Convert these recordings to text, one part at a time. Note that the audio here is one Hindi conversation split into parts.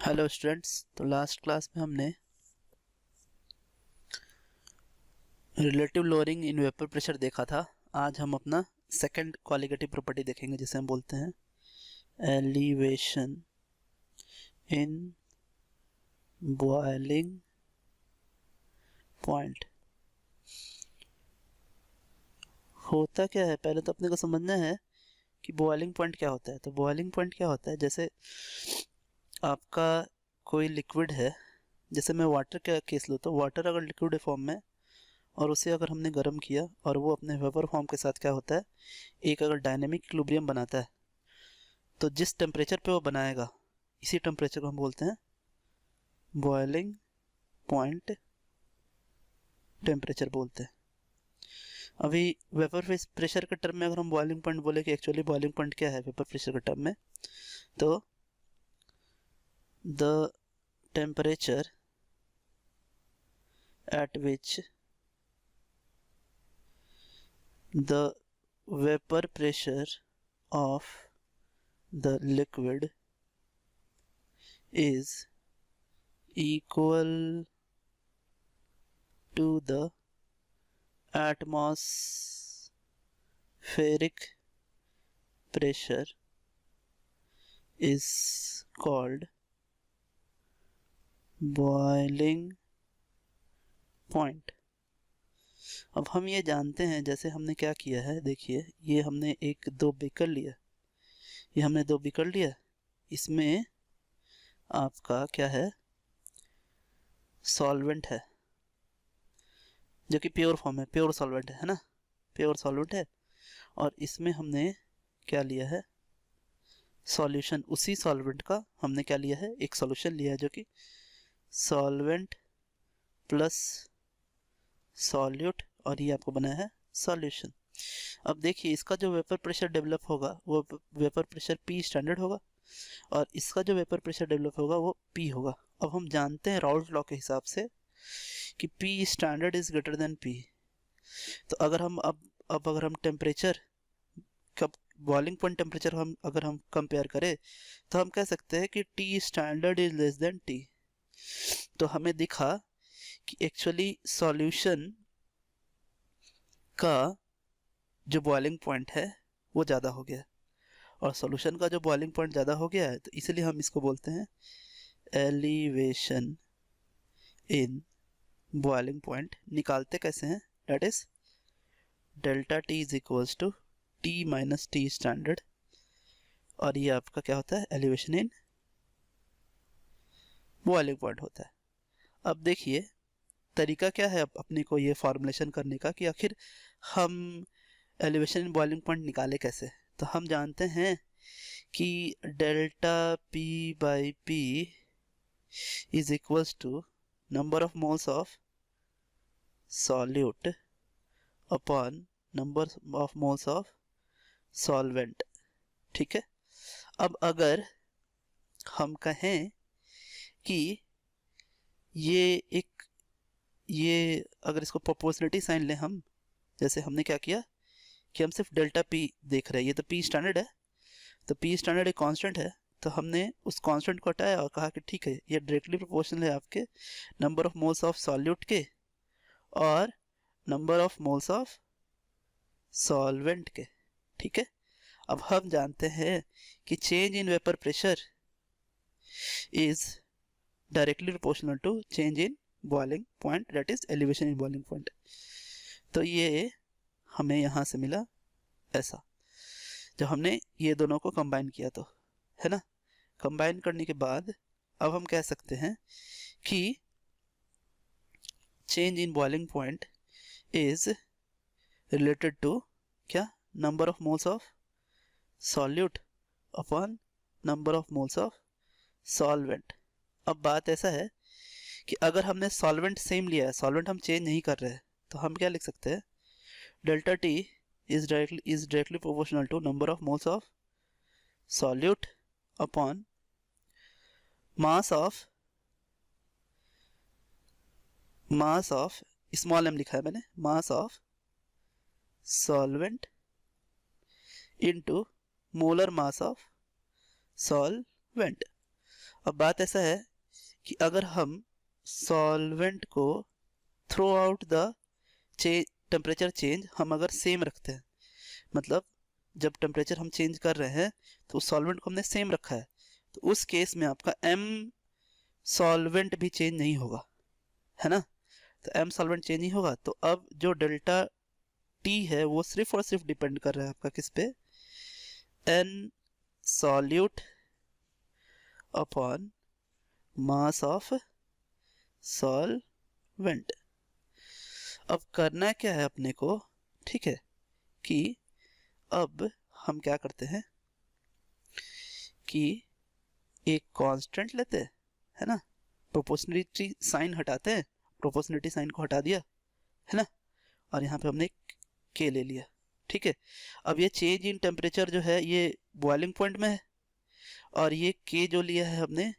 Hello students. तो लास्ट क्लास में हमने relative lowering in vapour pressure देखा था। आज हम अपना सेकंड क्वालिटेटिव प्रॉपर्टी देखेंगे जिसे हम बोलते हैं एलिवेशन इन बॉइलिंग पॉइंट। होता क्या है, पहले तो अपने को समझना है कि बॉइलिंग पॉइंट क्या होता है। तो बॉइलिंग पॉइंट क्या होता है, जैसे आपका कोई लिक्विड है, जैसे मैं वाटर का केस लूँ तो वाटर अगर लिक्विड फॉर्म में और उसे अगर हमने गर्म किया और वो अपने वेपर फॉर्म के साथ क्या होता है, एक अगर डायनेमिक इक्विलिब्रियम बनाता है, तो जिस टेम्परेचर पे वो बनाएगा इसी टेम्परेचर को हम बोलते हैं बॉइलिंग पॉइंट टेम्परेचर बोलते हैं। अभी वेपर प्रेशर के टर्म में अगर हम बॉइलिंग पॉइंट बोले कि एक्चुअली बॉइलिंग पॉइंट क्या है वेपर प्रेशर के टर्म में, तो the temperature at which the vapour pressure of the liquid is equal to the atmospheric pressure is called boiling point। अब हम ये जानते हैं, जैसे हमने क्या किया है, देखिए ये हमने दो बीकर लिया, ये हमने दो बीकर लिया, इसमें आपका क्या है, सॉल्वेंट है जो कि प्योर फॉर्म है, प्योर सॉल्वेंट है ना, प्योर सॉल्वेंट है। और इसमें हमने क्या लिया है, सॉल्यूशन। उसी सॉल्वेंट का हमने क्या लिया है, एक सॉल्यूशन लिया है जो कि सॉल्वेंट प्लस सॉल्यूट, और ये आपको बनाया है सॉल्यूशन। अब देखिए इसका जो वेपर प्रेशर डेवलप होगा वो वेपर प्रेशर पी स्टैंडर्ड होगा, और इसका जो वेपर प्रेशर डेवलप होगा वो पी होगा। अब हम जानते हैं राउल्ट लॉ के हिसाब से कि P standard is greater than P. तो अगर हम अब अगर हम टेम्परेचर कब बॉइलिंग पॉइंट टेम्परेचर अगर हम कंपेयर करें तो हम कह सकते हैं कि T standard is less than T. तो हमें दिखा कि एक्चुअली सॉल्यूशन का जो बॉइलिंग पॉइंट है वो ज़्यादा हो गया, और सॉल्यूशन का जो बॉइलिंग पॉइंट ज़्यादा हो गया है, तो इसलिए हम इसको बोलते हैं एलिवेशन इन बॉइलिंग पॉइंट। निकालते कैसे हैं, that is delta T is equals to T minus T standard, और ये आपका क्या होता है, एलिवेशन इन बॉइलिंग पॉइंट होता है। अब देखिए तरीका क्या है अपने को ये फॉर्मुलेशन करने का कि आखिर हम एलिवेशन इन बॉइलिंग पॉइंट निकाले कैसे। तो हम जानते हैं कि delta P by P is equals to number of moles of solute upon number of moles of solvent. ठीक है। अब अगर हम कहें कि ये अगर इसको प्रोपोर्शनलिटी साइन लें हम, जैसे हमने क्या किया कि हम सिर्फ डेल्टा पी देख रहे हैं, ये तो पी स्टैंडर्ड है, तो पी स्टैंडर्ड एक कांस्टेंट है, तो हमने उस कांस्टेंट को हटाया और कहा कि ठीक है ये डायरेक्टली प्रोपोर्शनल है आपके number of moles of solute के और number of moles of solvent के। ठीक है। अब हम जानते हैं कि change in vapour pressure is directly proportional to change in boiling point, that is elevation in boiling point. तो ये हमें यहाँ से मिला ऐसा, जब हमने ये दोनों को कंबाइन किया तो, है ना। कंबाइन करने के बाद अब हम कह सकते हैं कि change in boiling point is related to क्या, number of moles of solute upon number of moles of solvent. अब बात ऐसा है कि अगर हमने सॉल्वेंट सेम लिया है, सॉल्वेंट हम चेंज नहीं कर रहे हैं, तो हम क्या लिख सकते हैं, delta T is directly proportional to number of moles of solute upon mass of small m लिखा है मैंने, mass of solvent into molar mass of solvent। अब बात ऐसा है कि अगर हम सॉल्वेंट को through out the temperature change हम अगर सेम रखते हैं, मतलब जब टेम्परेचर हम चेंज कर रहे हैं तो उस सॉल्वेंट को हमने सेम रखा है, तो उस केस में आपका एम सॉल्वेंट भी चेंज नहीं होगा, है ना। तो एम सॉल्वेंट चेंज नहीं होगा, तो अब जो डेल्टा टी है वो सिर्फ और सिर्फ डिपेंड कर रहा है आपका किस पे, n solute upon mass of solvent. अब करना क्या है अपने को, ठीक है, कि अब हम क्या करते हैं कि एक कांस्टेंट लेते हैं, है ना, प्रोपोर्शनलिटी साइन हटाते हैं, प्रोपोर्शनलिटी साइन को हटा दिया, है ना, और यहाँ पे हमने के ले लिया, ठीक है। अब ये चेंज इन टेम्परेचर जो है ये बॉइलिंग पॉइंट में है, और ये के जो लिया है हमने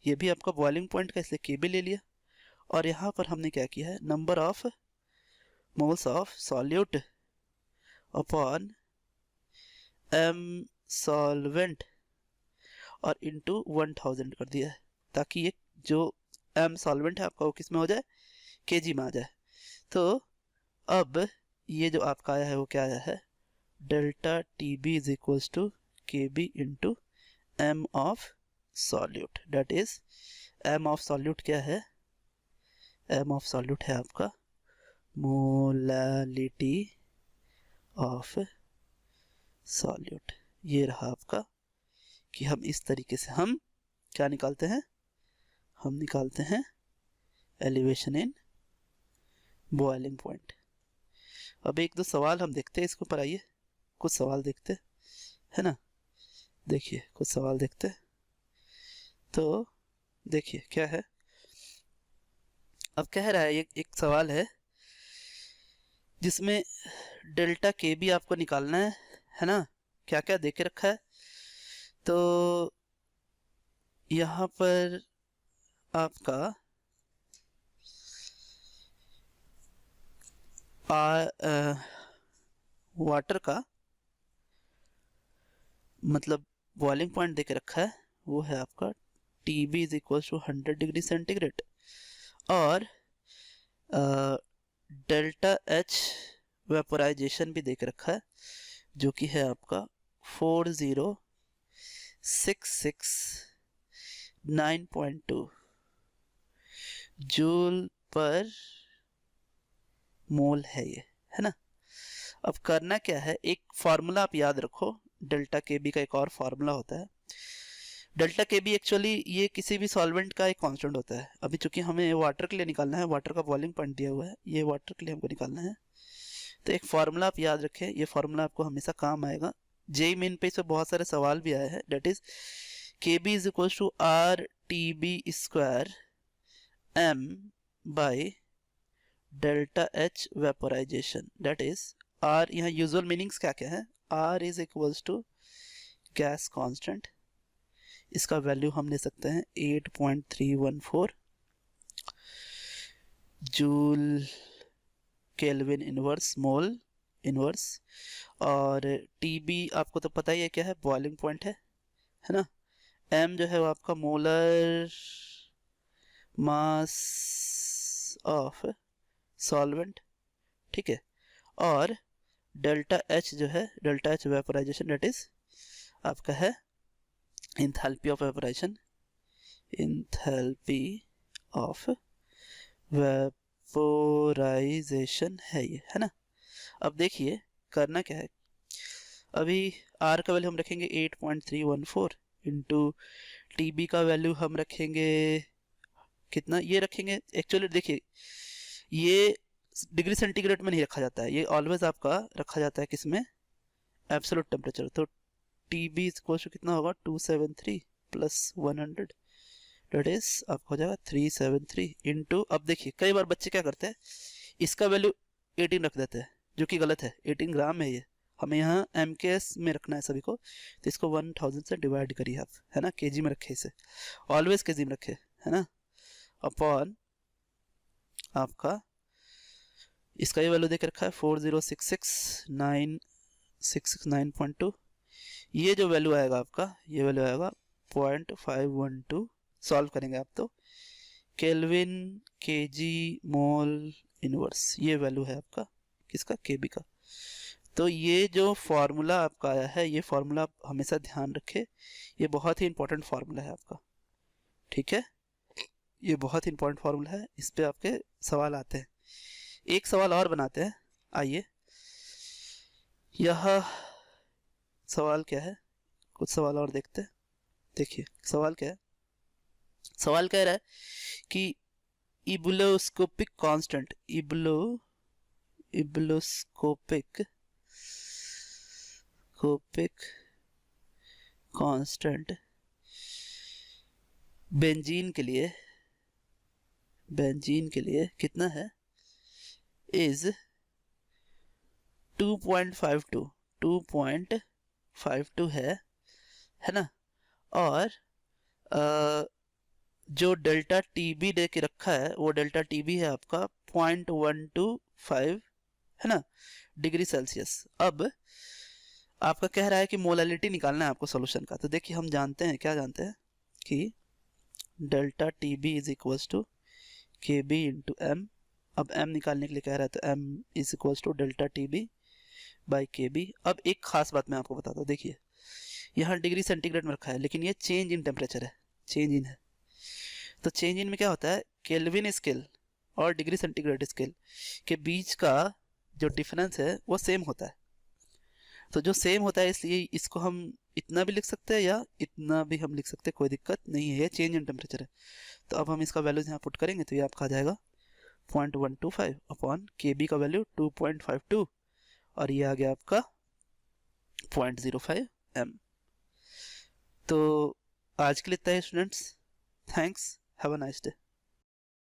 ये भी आपका बॉइलिंग पॉइंट का, इसलिए के भी ले लिया। और यहाँ पर हमने क्या किया है, number of moles of solute upon m solvent और इनटू 1000 कर दिया है, ताकि ये जो एम सॉल्वेंट है आपका वो किस में हो जाए, केजी में आ जाए। तो अब ये जो आपका आया है वो क्या आया है, delta T B is equals to K B into m of solute, that is m of solute क्या है, एम ऑफ सॉल्यूट है आपका मोलालिटी ऑफ सॉल्यूट। ये रहा आपका कि हम इस तरीके से हम क्या निकालते हैं, हम निकालते हैं एलिवेशन इन बॉइलिंग पॉइंट। अब एक दो सवाल हम देखते हैं इसके ऊपर, आइए कुछ सवाल देखते हैं, है ना। देखिए कुछ सवाल देखते हैं, तो देखिए क्या है। अब कह रहा है एक सवाल है जिसमें डेल्टा के बी आपको निकालना है ना, क्या क्या दे के रखा है। तो यहाँ पर आपका वाटर का मतलब बॉइलिंग पॉइंट दे के रखा है, वो है आपका T B is equal to 100 degree centigrade, और डेल्टा एच वेपोराइजेशन भी देख रखा है जो कि है आपका 4066.9.2 जूल पर मोल है ये, है ना। अब करना क्या है, एक फार्मूला आप याद रखो, डेल्टा के बी का एक और फार्मूला होता है। डेल्टा के बी एक्चुअली ये किसी भी सॉल्वेंट का एक कांस्टेंट होता है। अभी चूंकि हमें वाटर के लिए निकालना है, वाटर का बॉइलिंग पॉइंट दिया हुआ है, ये वाटर के लिए हमको निकालना है, तो एक फार्मूला आप याद रखें, ये फार्मूला आपको हमेशा काम आएगा। जेई मेन पे इस बहुत सारे सवाल भी आए हैं, that is K B is equal to R T B square M by delta H vaporization, that is R, यहाँ यूजुअल मीनिंग्स क्या क्या है, R is equals to gas constant, इसका वैल्यू हम ले सकते हैं 8.314 joule kelvin inverse mole inverse, और टी बी आपको तो पता ही है क्या है, बॉइलिंग पॉइंट है ना। एम जो है वो आपका मोलर मास ऑफ सॉल्वेंट, ठीक है, और डेल्टा एच जो है, delta H vaporization, that is आपका है enthalpy of vaporization, enthalpy of vaporization है ये, है ना। अब देखिए करना क्या है, अभी आर का वैल्यू हम रखेंगे 8.314 इंटू टी बी का वैल्यू हम रखेंगे कितना, ये रखेंगे एक्चुअली देखिए ये डिग्री सेंटीग्रेड में नहीं रखा जाता है, ये ऑलवेज आपका रखा जाता है किसमें, एब्सोल्यूट टेम्परेचर। तो टी बी इक्वल टू कितना होगा 273 प्लस 100, डेट इज आपको हो जाएगा 373 इंटू, अब देखिए कई बार बच्चे क्या करते हैं इसका वैल्यू 18 रख देते हैं, जो कि गलत है, 18 ग्राम है ये, हमें यहाँ एम के एस में रखना है सभी को, तो इसको 1000 से डिवाइड करिए आप, है ना, केजी में रखे इसे, ऑलवेज केजी में रखे, है ना, अपॉन आपका इसका ये वैल्यू देख रखा है 4066.9.2, ये जो वैल्यू आएगा आपका, ये वैल्यू आएगा 0.512 सॉल्व करेंगे आप तो केल्विन केजी मोल इनवर्स, ये वैल्यू है आपका किसका, केबी का। तो ये जो फार्मूला आपका आया है, ये फार्मूला आप हमेशा ध्यान रखें, ये बहुत ही इंपॉर्टेंट फार्मूला है आपका, ठीक है। ये बहुत ही इंपॉर्टेंट फार्मूला है, इस पे आपके सवाल आते हैं। एक सवाल और बनाते हैं, आइए। यह सवाल क्या है, कुछ सवाल और देखते हैं। देखिए सवाल क्या है, सवाल कह रहा है कि इबुलोस्कोपिक कांस्टेंट, इबुलोस्कोपिक कांस्टेंट बेंजीन के लिए कितना है, इज 2.52 है ना। और जो डेल्टा टीबी दे के रखा है, वो डेल्टा टीबी है आपका 0.125 है ना डिग्री सेल्सियस। अब आपका कह रहा है कि मोलालिटी निकालना है आपको सॉल्यूशन का। तो देखिए हम जानते हैं, क्या जानते हैं कि delta TB is equals to K B into M. अब m निकालने के लिए कह रहा है, तो m is equals to delta T B by K B. अब एक खास बात मैं आपको बताता हूँ, देखिए यहाँ डिग्री सेंटीग्रेड में रखा है, लेकिन ये चेंज इन टेम्परेचर है, चेंज इन है। तो चेंज इन में क्या होता है, केल्विन स्केल और डिग्री सेंटीग्रेड स्केल के बीच का जो डिफरेंस है वो सेम होता है। तो जो सेम होता है, इसलिए इसको हम इतना भी लिख सकते हैं या इतना भी हम लिख सकते हैं, कोई दिक्कत नहीं है, ये चेंज इन टेम्परेचर है। तो अब हम इसका वैल्यूज यहाँ पुट करेंगे, तो ये आपका आ जाएगा 0.125 अपॉन के बी का वैल्यू 2.52 और ये आ गया आपका 0.05 m। तो आज के लिए इतना ही students, thanks, have a nice day.